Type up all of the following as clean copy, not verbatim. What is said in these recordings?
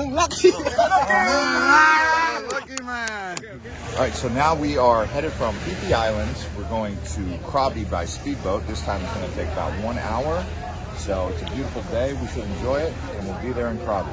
Lucky. Lucky man. All right, so now we are headed from Phi Islands. We're going to Krabi by speedboat. This time it's going to take about 1 hour. So it's a beautiful day. We should enjoy it, and we'll be there in Krabi.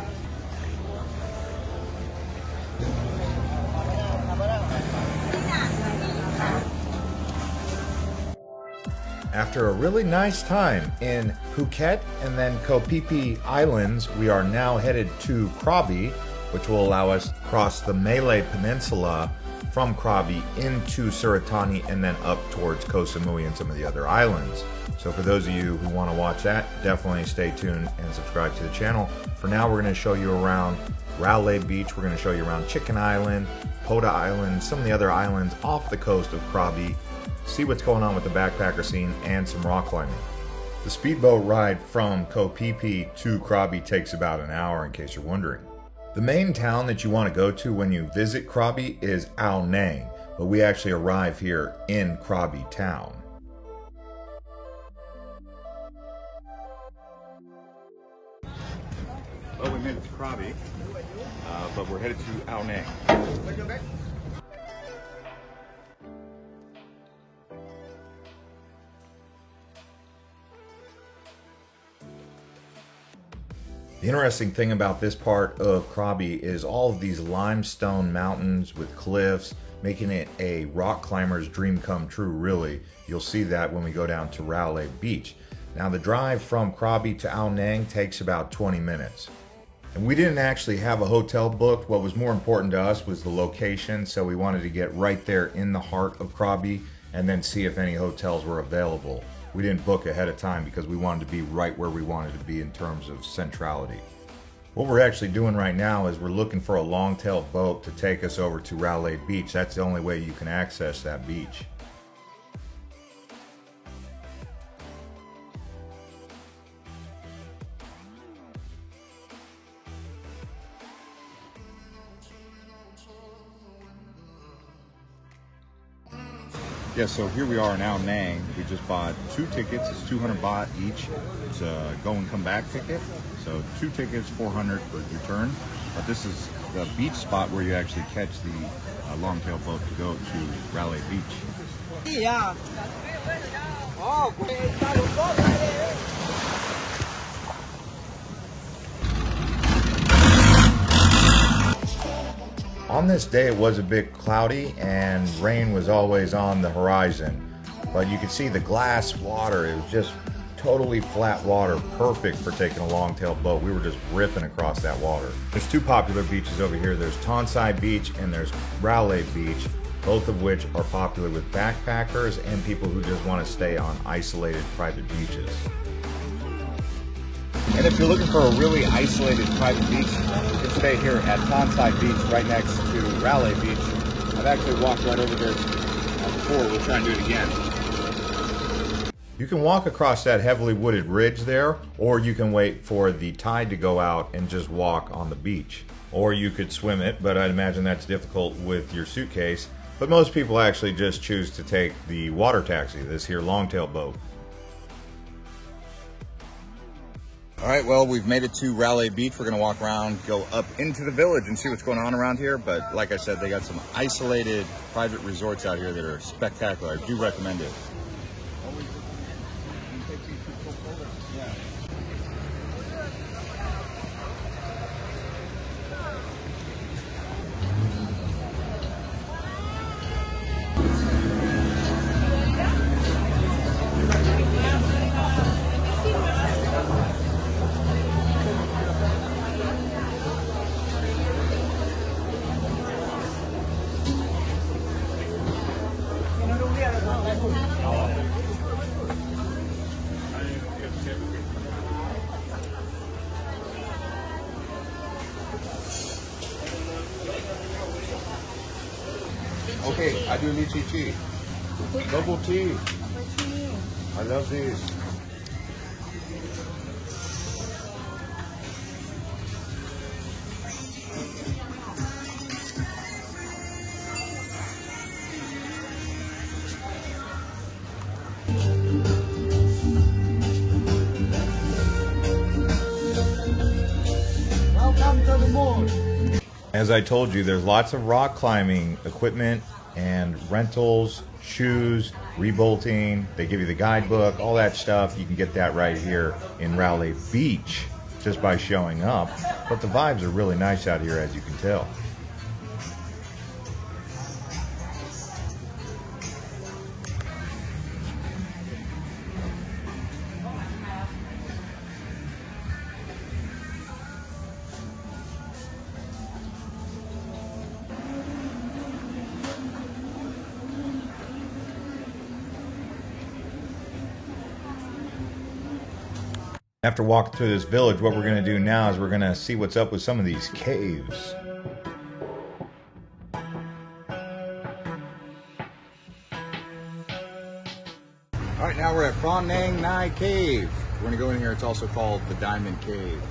After a really nice time in Phuket and then Koh Phi Phi Islands, we are now headed to Krabi, which will allow us to cross the Malay Peninsula from Krabi into Suratani and then up towards Koh Samui and some of the other islands. So for those of you who want to watch that, definitely stay tuned and subscribe to the channel. For now, we're going to show you around Railay Beach. We're going to show you around Chicken Island, Poda Island, some of the other islands off the coast of Krabi. See what's going on with the backpacker scene and some rock climbing. The speedboat ride from Koh Phi Phi to Krabi takes about an hour, in case you're wondering. The main town that you want to go to when you visit Krabi is Ao Nang, but we actually arrive here in Krabi town. Well, we made it to Krabi, but we're headed to Ao Nang. The interesting thing about this part of Krabi is all of these limestone mountains with cliffs, making it a rock climber's dream come true, really. You'll see that when we go down to Railay Beach. Now, the drive from Krabi to Ao Nang takes about 20 minutes. And we didn't actually have a hotel booked. What was more important to us was the location, so we wanted to get right there in the heart of Krabi and then see if any hotels were available. We didn't book ahead of time because we wanted to be right where we wanted to be in terms of centrality. What we're actually doing right now is we're looking for a long-tail boat to take us over to Railay Beach. That's the only way you can access that beach. Yeah, so here we are in Ao Nang. We just bought 2 tickets. It's 200 baht each. It's a go and come back ticket. So 2 tickets, 400 for return. But this is the beach spot where you actually catch the long-tail boat to go to Railay Beach. Yeah. Oh, On this day, it was a bit cloudy and rain was always on the horizon, but you could see the glass water. It was just totally flat water, perfect for taking a long-tail boat. We were just ripping across that water. There's 2 popular beaches over here. There's Tonsai Beach and there's Railay Beach, both of which are popular with backpackers and people who just want to stay on isolated private beaches. And if you're looking for a really isolated private beach, you can stay here at Tonsai Beach right next to Railay Beach. I've actually walked right over there before. We'll try and do it again. You can walk across that heavily wooded ridge there, or you can wait for the tide to go out and just walk on the beach. Or you could swim it, but I'd imagine that's difficult with your suitcase. But most people actually just choose to take the water taxi, this here longtail boat. All right, well, we've made it to Railay Beach. We're gonna walk around, go up into the village and see what's going on around here. But like I said, they got some isolated private resorts out here that are spectacular. I do recommend it. Okay, I do lychee tea. Bubble tea. I love these. Welcome to the mall. As I told you, there's lots of rock climbing equipment and rentals, shoes, rebolting. They give you the guidebook, all that stuff. You can get that right here in Rowley Beach just by showing up. But the vibes are really nice out here, as you can tell. After walking through this village, what we're going to do now is we're going to see what's up with some of these caves. Alright, now we're at Phra Nang Nai Cave. We're going to go in here. It's also called the Diamond Cave.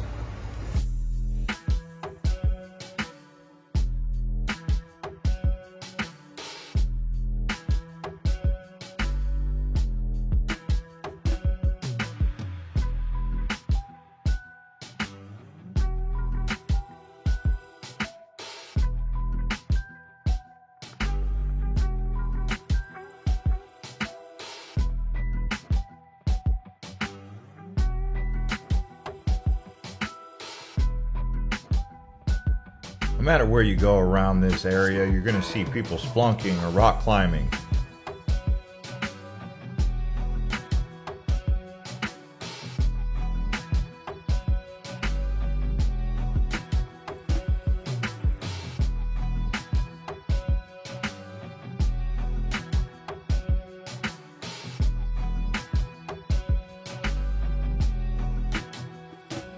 No matter where you go around this area, you're going to see people splunking or rock climbing.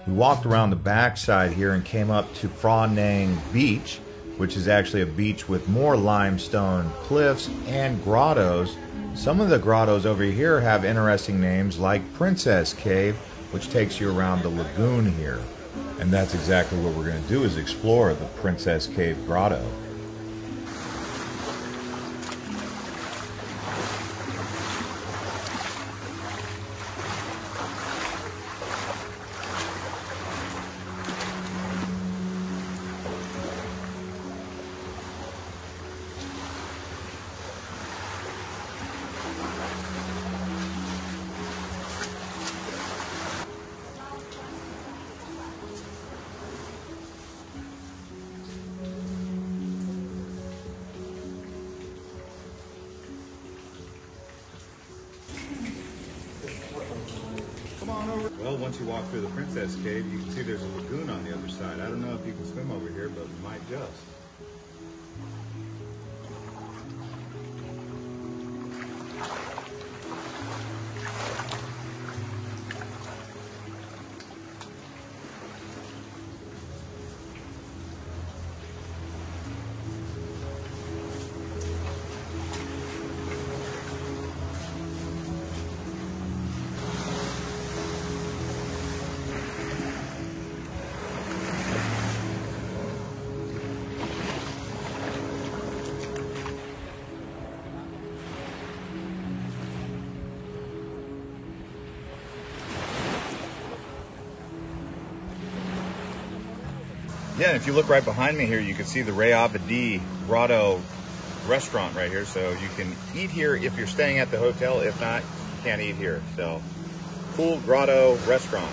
We walked around the backside here and came up to Phra Nang Beach, which is actually a beach with more limestone cliffs and grottos. Some of the grottos over here have interesting names like Princess Cave, which takes you around the lagoon here. And that's exactly what we're going to do, is explore the Princess Cave Grotto. Well, once you walk through the Princess Cave, you can see there's a lagoon on the other side. I don't know if you can swim over here, but we might just. Yeah, and if you look right behind me here, you can see the Rayavadi Grotto restaurant right here. So you can eat here if you're staying at the hotel. If not, you can't eat here. So, cool grotto restaurant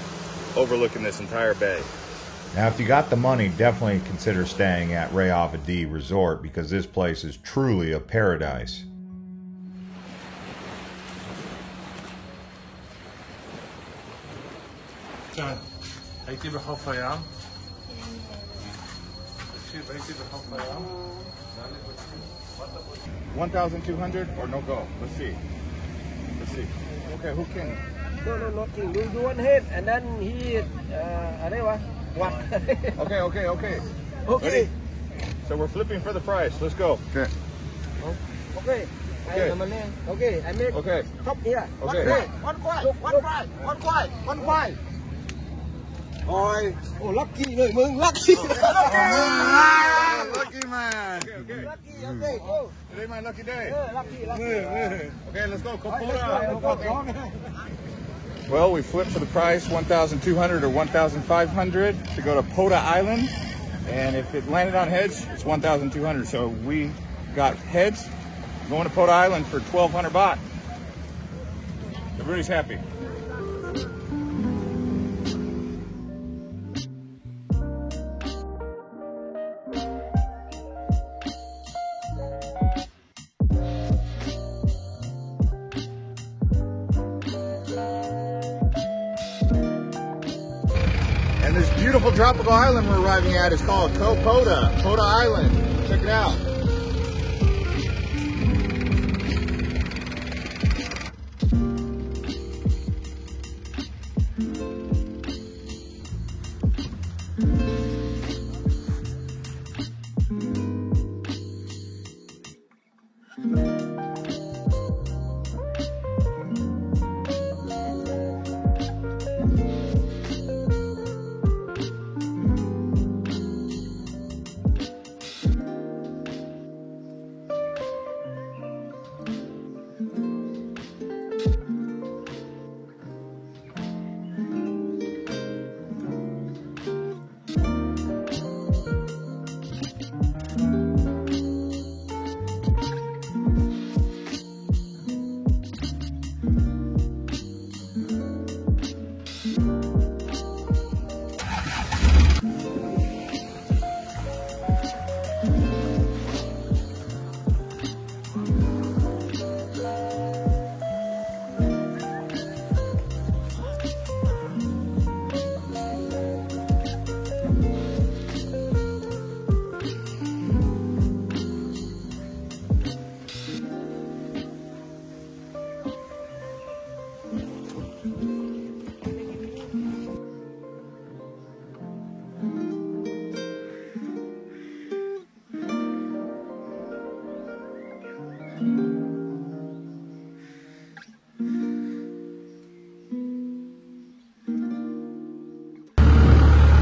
overlooking this entire bay. Now, if you got the money, definitely consider staying at Rayavadi Resort, because this place is truly a paradise. John, I give a half a yam. 1,200 or no go? Let's see. Let's see. Okay, who can? No, nothing. Do one hit and then he what? Okay. Okay. So we're flipping for the price. Let's go. Okay. Okay. Okay. I make. Okay. Top here. Okay. One five. Ôi, lucky người mừng, lucky. Lucky man. Okay. Okay, go. Today my lucky day. Lucky. Okay, let's go. Kopora. Well, we flipped for the price, 1,200 or 1,500 to go to Pota Island. And if it landed on heads, it's 1,200. So we got heads going to Pota Island for 1,200 baht. Everybody's happy. And this beautiful tropical island we're arriving at is called Koh Pota, Pota Island. Check it out.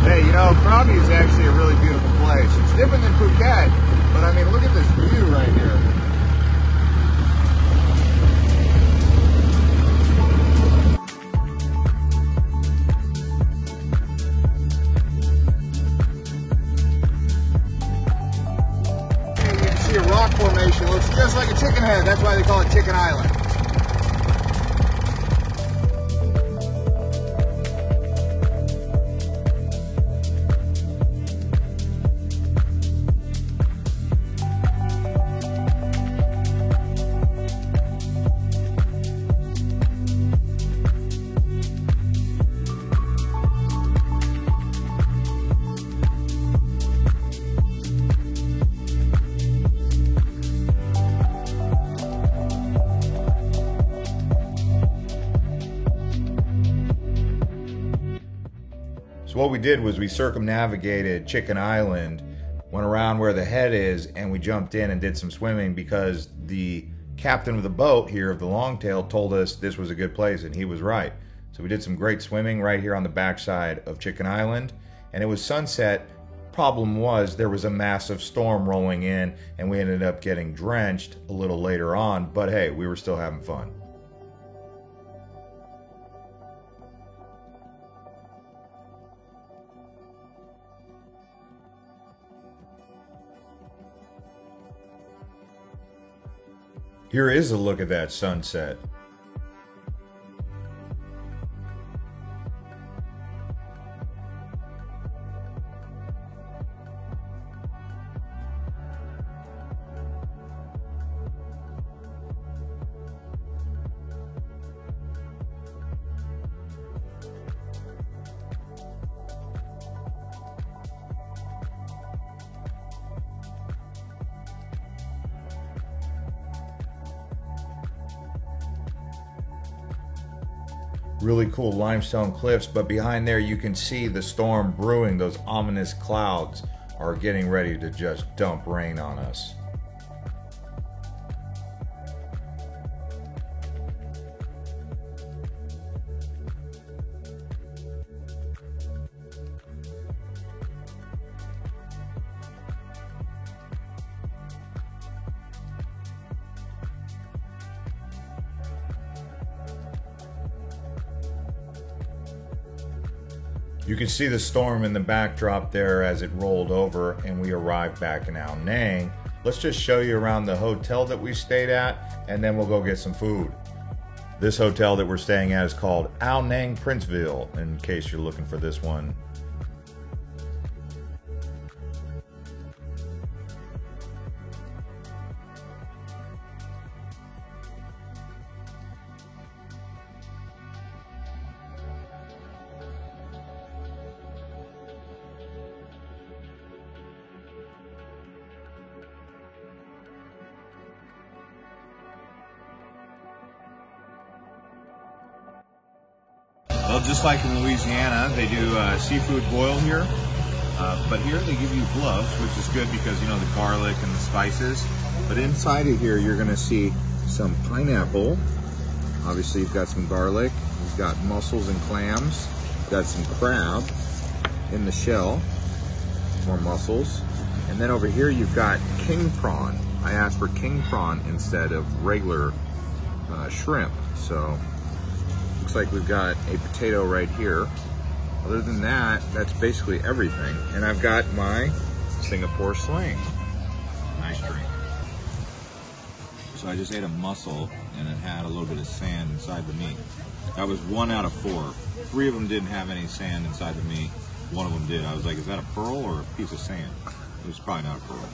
Hey, you know, Krabi is actually a really beautiful place. It's different than Phuket, but I mean, look at this view right here. And you can see a rock formation. It looks just like a chicken head. That's why they call it Chicken Island. So what we did was we circumnavigated Chicken Island, went around where the head is, and we jumped in and did some swimming because the captain of the boat here of the Longtail told us this was a good place, and he was right. So we did some great swimming right here on the backside of Chicken Island, and it was sunset. Problem was there was a massive storm rolling in, and we ended up getting drenched a little later on, but hey, we were still having fun. Here is a look at that sunset. Really cool limestone cliffs, but behind there you can see the storm brewing. Those ominous clouds are getting ready to just dump rain on us. You can see the storm in the backdrop there as it rolled over and we arrived back in Ao Nang. Let's just show you around the hotel that we stayed at and then we'll go get some food. This hotel that we're staying at is called Ao Nang Princeville, in case you're looking for this one. Well, just like in Louisiana, they do seafood boil here, but here they give you gloves, which is good because, you know, the garlic and the spices. But inside of here, you're going to see some pineapple. Obviously, you've got some garlic. You've got mussels and clams. You've got some crab in the shell, more mussels. And then over here, you've got king prawn. I asked for king prawn instead of regular shrimp, so looks like we've got a potato right here. Other than that, that's basically everything. And I've got my Singapore sling. Nice drink. So I just ate a mussel and it had a little bit of sand inside the meat. That was 1 out of 4. 3 of them didn't have any sand inside the meat. 1 of them did. I was like, is that a pearl or a piece of sand? It was probably not a pearl.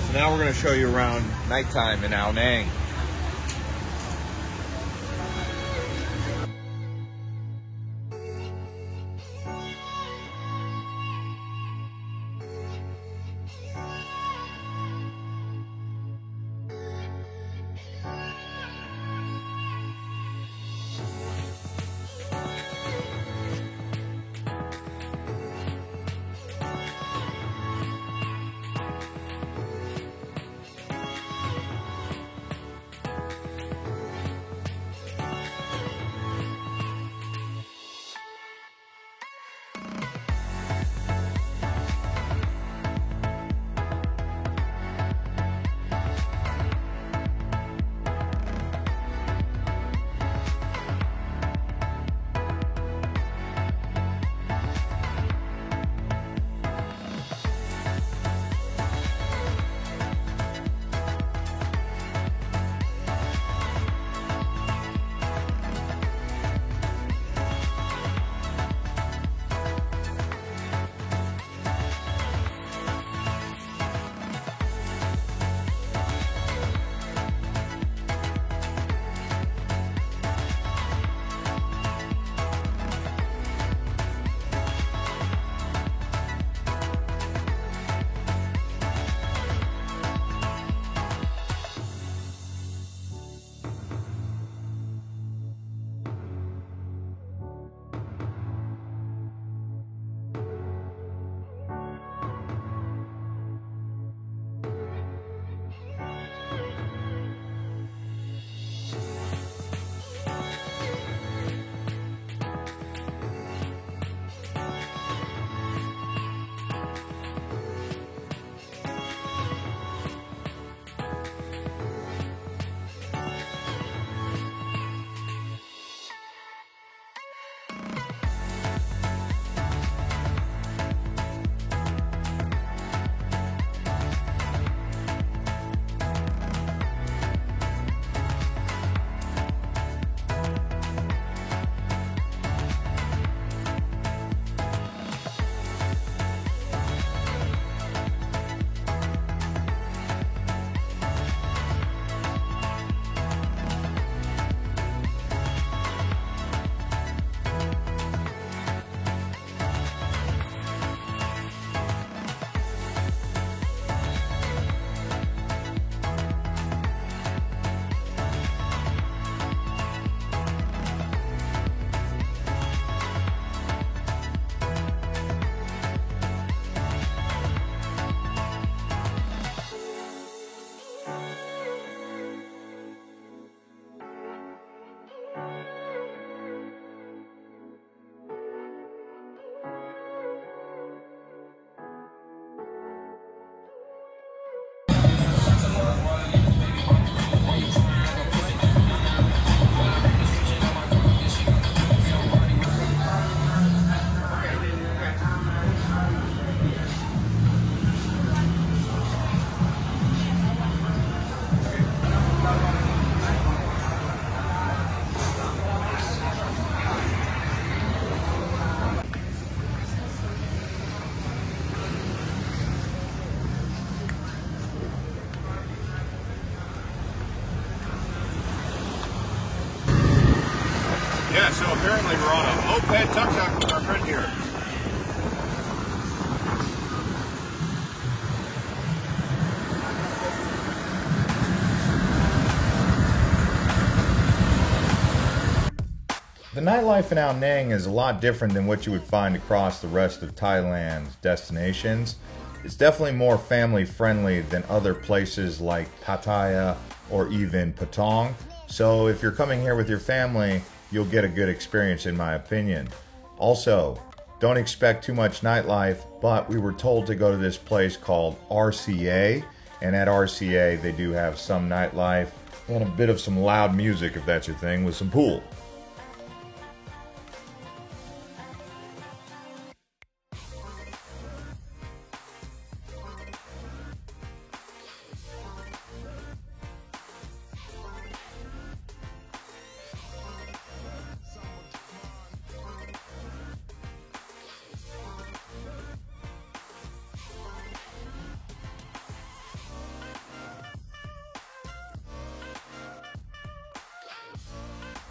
So now we're going to show you around nighttime in Ao Nang. Yeah, so apparently we're on a moped tuk-tuk with our friend here. The nightlife in Ao Nang is a lot different than what you would find across the rest of Thailand's destinations. It's definitely more family friendly than other places like Pattaya or even Patong. So if you're coming here with your family, you'll get a good experience in my opinion. Also, don't expect too much nightlife, but we were told to go to this place called RCA, and at RCA they do have some nightlife and a bit of some loud music if that's your thing, with some pool.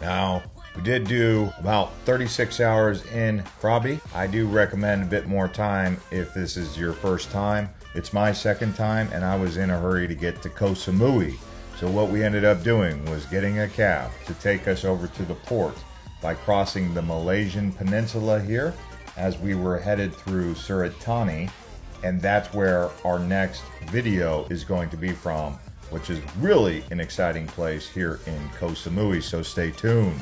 Now, we did do about 36 hours in Krabi. I do recommend a bit more time if this is your first time. It's my second time, and I was in a hurry to get to Koh Samui. So what we ended up doing was getting a cab to take us over to the port by crossing the Malaysian peninsula here as we were headed through Surat Thani, and that's where our next video is going to be from, which is really an exciting place here in Koh Samui, so stay tuned.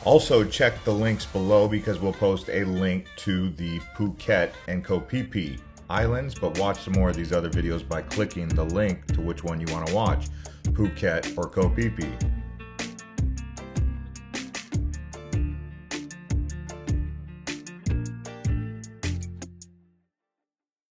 Also check the links below because we'll post a link to the Phuket and Koh Phi Phi islands, but watch some more of these other videos by clicking the link to which one you want to watch, Phuket or Koh Phi Phi.